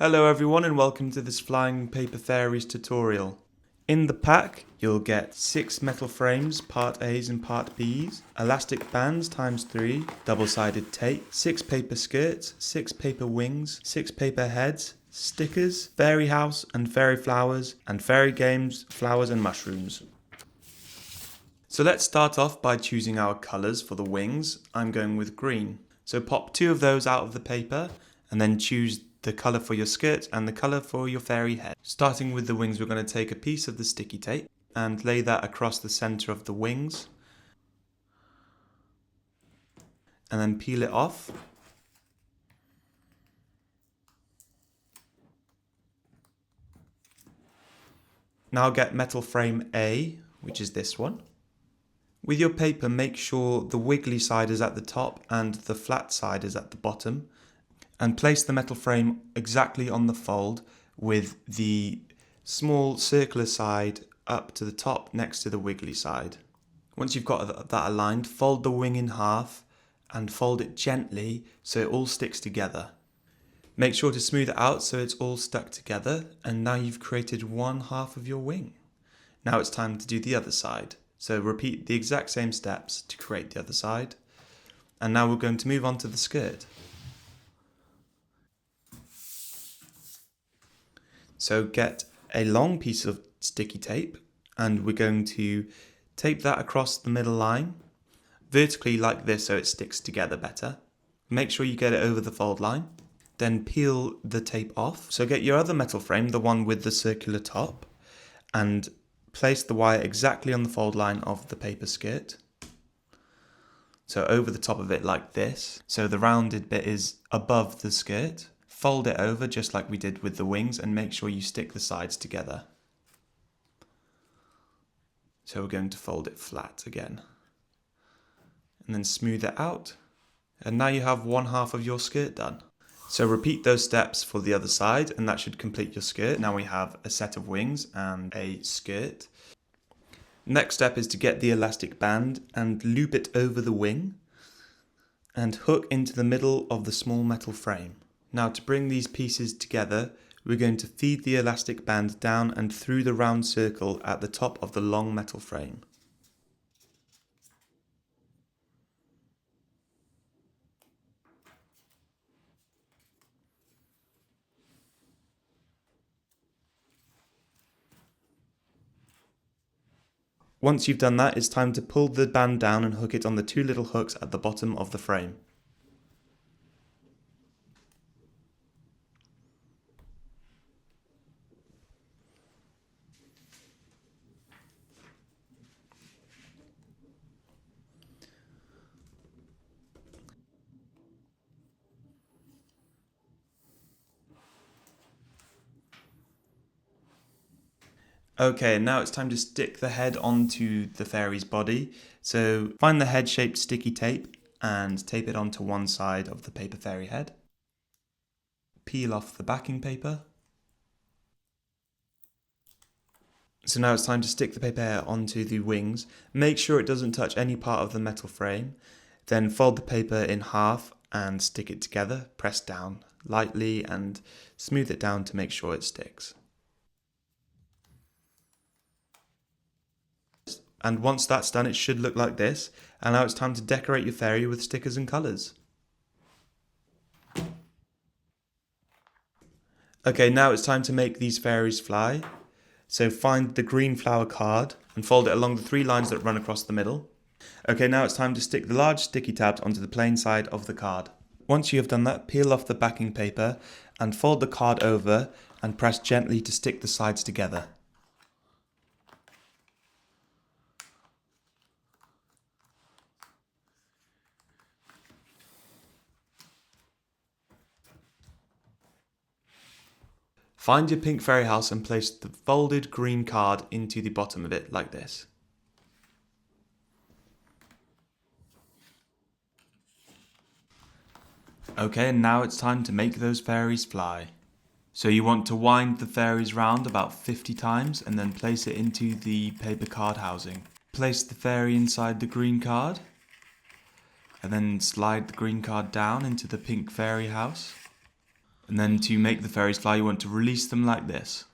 Hello everyone and welcome to this Flying Paper Fairies tutorial. In the pack you'll get 6 metal frames, part A's and part B's, elastic bands ×3, double-sided tape, 6 paper skirts, 6 paper wings, 6 paper heads, stickers, fairy house and fairy flowers, and fairy games, flowers and mushrooms. So let's start off by choosing our colours for the wings. I'm going with green. So pop 2 of those out of the paper and then choose the colour for your skirt and the colour for your fairy head. Starting with the wings, we're going to take a piece of the sticky tape and lay that across the centre of the wings and then peel it off. Now get metal frame A, which is this one. With your paper, make sure the wiggly side is at the top and the flat side is at the bottom, and place the metal frame exactly on the fold with the small circular side up to the top next to the wiggly side. Once you've got that aligned, fold the wing in half and fold it gently so it all sticks together. Make sure to smooth it out so it's all stuck together, and now you've created one half of your wing. Now it's time to do the other side. So repeat the exact same steps to create the other side. And now we're going to move on to the skirt. So get a long piece of sticky tape and we're going to tape that across the middle line, vertically like this so it sticks together better. Make sure you get it over the fold line. Then peel the tape off. So get your other metal frame, the one with the circular top, and place the wire exactly on the fold line of the paper skirt. So over the top of it like this. So the rounded bit is above the skirt. Fold it over just like we did with the wings and make sure you stick the sides together. So we're going to fold it flat again. And then smooth it out. And now you have one half of your skirt done. So repeat those steps for the other side and that should complete your skirt. Now we have a set of wings and a skirt. Next step is to get the elastic band and loop it over the wing and hook into the middle of the small metal frame. Now to bring these pieces together, we're going to feed the elastic band down and through the round circle at the top of the long metal frame. Once you've done that, it's time to pull the band down and hook it on the 2 little hooks at the bottom of the frame. Okay, now it's time to stick the head onto the fairy's body. So find the head-shaped sticky tape and tape it onto one side of the paper fairy head. Peel off the backing paper. So now it's time to stick the paper onto the wings. Make sure it doesn't touch any part of the metal frame. Then fold the paper in half and stick it together. Press down lightly and smooth it down to make sure it sticks. And once that's done, it should look like this. And now it's time to decorate your fairy with stickers and colours. Okay, now it's time to make these fairies fly. So find the green flower card and fold it along the 3 lines that run across the middle. Okay, now it's time to stick the large sticky tabs onto the plain side of the card. Once you have done that, peel off the backing paper and fold the card over and press gently to stick the sides together. Find your pink fairy house and place the folded green card into the bottom of it like this. Okay, and now it's time to make those fairies fly. So you want to wind the fairies round about 50 times and then place it into the paper card housing. Place the fairy inside the green card and then slide the green card down into the pink fairy house. And then to make the fairies fly, you want to release them like this.